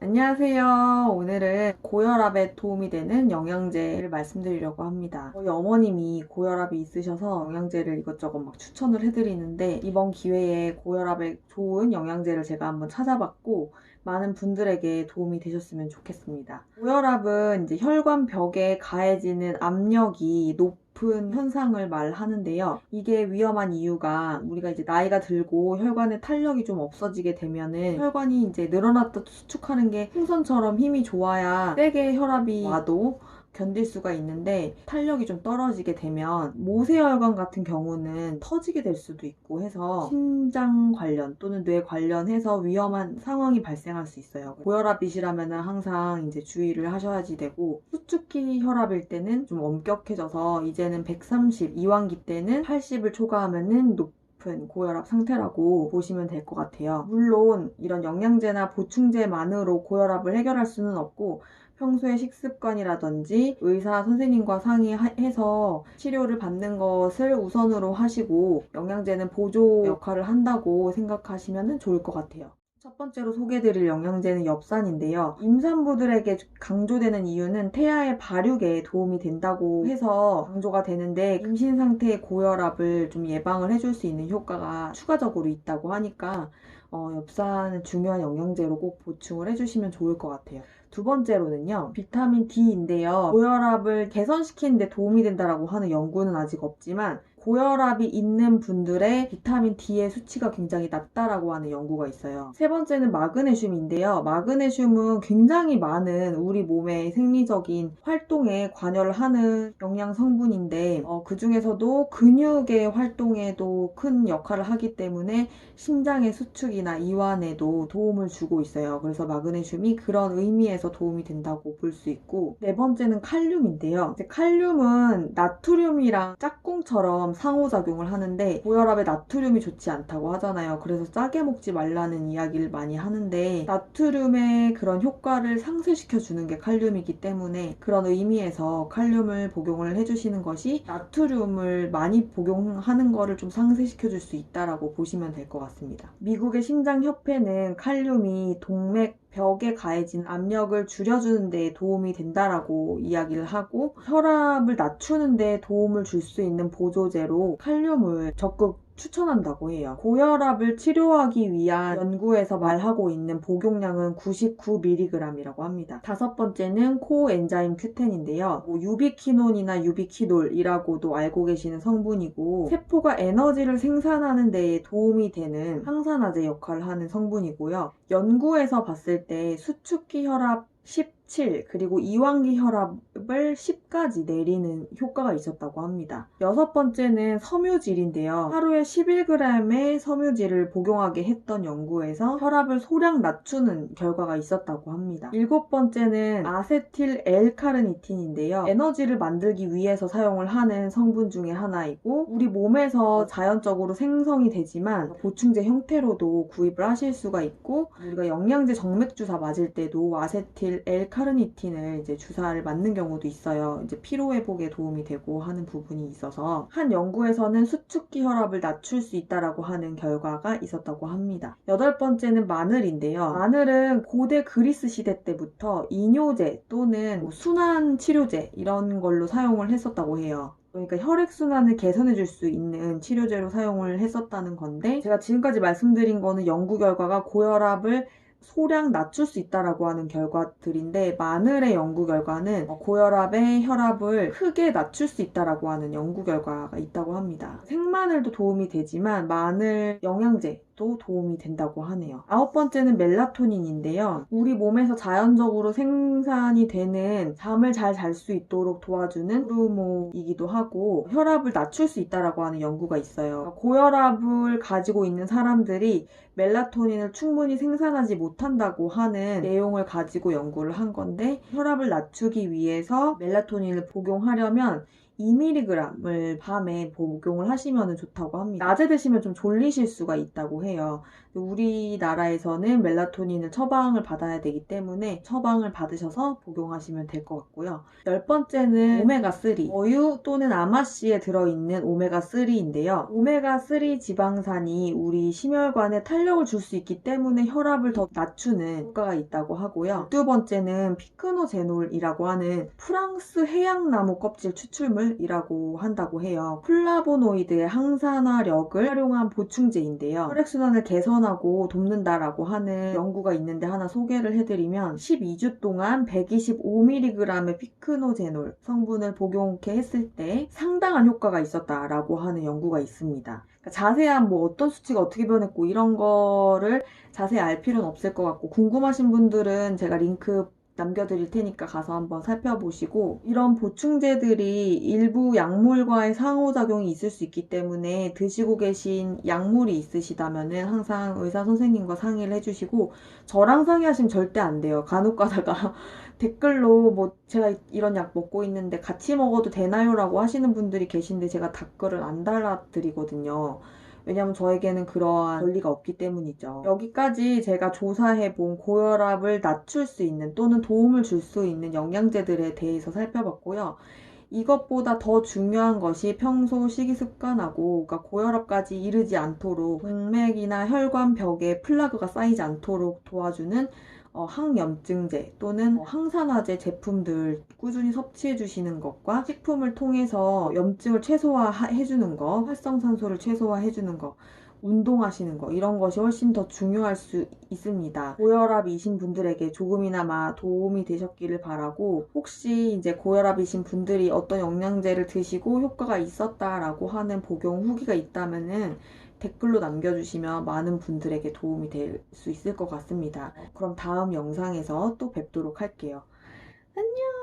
안녕하세요. 오늘은 고혈압에 도움이 되는 영양제를 말씀드리려고 합니다. 저희 어머님이 고혈압이 있으셔서 영양제를 이것저것 막 추천을 해드리는데 이번 기회에 고혈압에 좋은 영양제를 제가 한번 찾아봤고 많은 분들에게 도움이 되셨으면 좋겠습니다. 고혈압은 이제 혈관벽에 가해지는 압력이 높은 현상을 말하는데요. 이게 위험한 이유가 우리가 이제 나이가 들고 혈관에 탄력이 좀 없어지게 되면은 혈관이 이제 늘어났다 수축하는 게 풍선처럼 힘이 좋아야 세게 혈압이 와도 견딜 수가 있는데 탄력이 좀 떨어지게 되면 모세혈관 같은 경우는 터지게 될 수도 있고 해서 심장 관련 또는 뇌 관련해서 위험한 상황이 발생할 수 있어요. 고혈압이시라면 항상 이제 주의를 하셔야지 되고 수축기 혈압일 때는 좀 엄격해져서 이제는 130, 이완기 때는 80을 초과하면은 높은 고혈압 상태라고 보시면 될 것 같아요. 물론 이런 영양제나 보충제만으로 고혈압을 해결할 수는 없고 평소에 식습관이라든지 의사 선생님과 상의해서 치료를 받는 것을 우선으로 하시고 영양제는 보조 역할을 한다고 생각하시면 좋을 것 같아요. 첫 번째로 소개해드릴 영양제는 엽산인데요. 임산부들에게 강조되는 이유는 태아의 발육에 도움이 된다고 해서 강조가 되는데 임신 상태의 고혈압을 좀 예방을 해줄 수 있는 효과가 추가적으로 있다고 하니까 엽산은 중요한 영양제로 꼭 보충을 해주시면 좋을 것 같아요. 두 번째로는요, 비타민 D인데요. 고혈압을 개선시키는 데 도움이 된다고 하는 연구는 아직 없지만 고혈압이 있는 분들의 비타민 D의 수치가 굉장히 낮다라고 하는 연구가 있어요. 세 번째는 마그네슘인데요. 마그네슘은 굉장히 많은 우리 몸의 생리적인 활동에 관여를 하는 영양 성분인데 그 중에서도 근육의 활동에도 큰 역할을 하기 때문에 심장의 수축이나 이완에도 도움을 주고 있어요. 그래서 마그네슘이 그런 의미에서 도움이 된다고 볼 수 있고, 네 번째는 칼륨인데요. 칼륨은 나트륨이랑 짝꿍처럼 상호작용을 하는데 고혈압에 나트륨이 좋지 않다고 하잖아요. 그래서 짜게 먹지 말라는 이야기를 많이 하는데 나트륨의 그런 효과를 상쇄시켜 주는 게 칼륨이기 때문에 그런 의미에서 칼륨을 복용을 해주시는 것이 나트륨을 많이 복용하는 거를 좀 상쇄시켜 줄 수 있다라고 보시면 될 것 같습니다. 미국의 심장협회는 칼륨이 동맥 벽에 가해진 압력을 줄여주는 데 도움이 된다라고 이야기를 하고 혈압을 낮추는 데 도움을 줄 수 있는 보조제로 칼륨을 적극 추천한다고 해요. 고혈압을 치료하기 위한 연구에서 말하고 있는 복용량은 99mg이라고 합니다. 다섯 번째는 코엔자임 Q10인데요. 유비퀴논이나 유비퀴놀이라고도 알고 계시는 성분이고 세포가 에너지를 생산하는 데 도움이 되는 항산화제 역할을 하는 성분이고요. 연구에서 봤을 때 수축기 혈압 17 그리고 이완기 혈압을 10까지 내리는 효과가 있었다고 합니다. 여섯 번째는 섬유질인데요. 하루에 11g의 섬유질을 복용하게 했던 연구에서 혈압을 소량 낮추는 결과가 있었다고 합니다. 일곱 번째는 아세틸 L카르니틴인데요. 에너지를 만들기 위해서 사용을 하는 성분 중에 하나이고 우리 몸에서 자연적으로 생성이 되지만 보충제 형태로도 구입을 하실 수가 있고 우리가 영양제 정맥주사 맞을 때도 아세틸 L카르니틴을 이제 주사를 맞는 경우도 있어요. 이제 피로 회복에 도움이 되고 하는 부분이 있어서 한 연구에서는 수축기 혈압을 낮출 수 있다라고 하는 결과가 있었다고 합니다. 여덟 번째는 마늘인데요. 마늘은 고대 그리스 시대 때부터 이뇨제 또는 순환 치료제 이런 걸로 사용을 했었다고 해요. 그러니까 혈액순환을 개선해 줄 수 있는 치료제로 사용을 했었다는 건데 제가 지금까지 말씀드린 거는 연구 결과가 고혈압을 소량 낮출 수 있다라고 하는 결과들인데 마늘의 연구 결과는 고혈압의 혈압을 크게 낮출 수 있다라고 하는 연구 결과가 있다고 합니다. 생마늘도 도움이 되지만 마늘 영양제도 도움이 된다고 하네요. 아홉 번째는 멜라토닌인데요. 우리 몸에서 자연적으로 생산이 되는 잠을 잘 잘 수 있도록 도와주는 호르몬이기도 하고 혈압을 낮출 수 있다라고 하는 연구가 있어요. 고혈압을 가지고 있는 사람들이 멜라토닌을 충분히 생산하지 못한다고 하는 내용을 가지고 연구를 한 건데 혈압을 낮추기 위해서 멜라토닌을 복용하려면 2mg을 밤에 복용을 하시면 좋다고 합니다. 낮에 드시면 좀 졸리실 수가 있다고 해요. 우리나라에서는 멜라토닌을 처방을 받아야 되기 때문에 처방을 받으셔서 복용하시면 될 것 같고요. 10번째는 오메가3, 어유 또는 아마씨에 들어있는 오메가3인데요. 오메가3 지방산이 우리 심혈관에 탄력을 줄 수 있기 때문에 혈압을 더 낮추는 효과가 있다고 하고요. 12번째는 피크노제놀이라고 하는 프랑스 해양나무 껍질 추출물이라고 한다고 해요. 플라보노이드의 항산화력을 활용한 보충제인데요. 혈액순환을 개선하고 돕는다라고 하는 연구가 있는데 하나 소개를 해드리면 12주 동안 125mg의 피크노제놀 성분을 복용케 했을 때 상당한 효과가 있었다라고 하는 연구가 있습니다. 그러니까 자세한 뭐 어떤 수치가 어떻게 변했고 이런 거를 자세히 알 필요는 없을 것 같고 궁금하신 분들은 제가 링크 남겨드릴 테니까 가서 한번 살펴보시고 이런 보충제들이 일부 약물과의 상호작용이 있을 수 있기 때문에 드시고 계신 약물이 있으시다면은 항상 의사 선생님과 상의를 해주시고 저랑 상의하시면 절대 안 돼요. 간혹 가다가 댓글로 뭐 제가 이런 약 먹고 있는데 같이 먹어도 되나요? 라고 하시는 분들이 계신데 제가 댓글을 안 달아드리거든요. 왜냐면 저에게는 그러한 권리가 없기 때문이죠. 여기까지 제가 조사해본 고혈압을 낮출 수 있는 또는 도움을 줄 수 있는 영양제들에 대해서 살펴봤고요. 이것보다 더 중요한 것이 평소 식이습관하고 그러니까 고혈압까지 이르지 않도록 동맥이나 혈관벽에 플라그가 쌓이지 않도록 도와주는 항염증제 또는 항산화제 제품들 꾸준히 섭취해 주시는 것과 식품을 통해서 염증을 최소화해 주는 거, 활성산소를 최소화해 주는 거, 운동하시는 거 이런 것이 훨씬 더 중요할 수 있습니다. 고혈압이신 분들에게 조금이나마 도움이 되셨기를 바라고 혹시 이제 고혈압이신 분들이 어떤 영양제를 드시고 효과가 있었다라고 하는 복용 후기가 있다면은 댓글로 남겨주시면 많은 분들에게 도움이 될 수 있을 것 같습니다. 그럼 다음 영상에서 또 뵙도록 할게요. 안녕!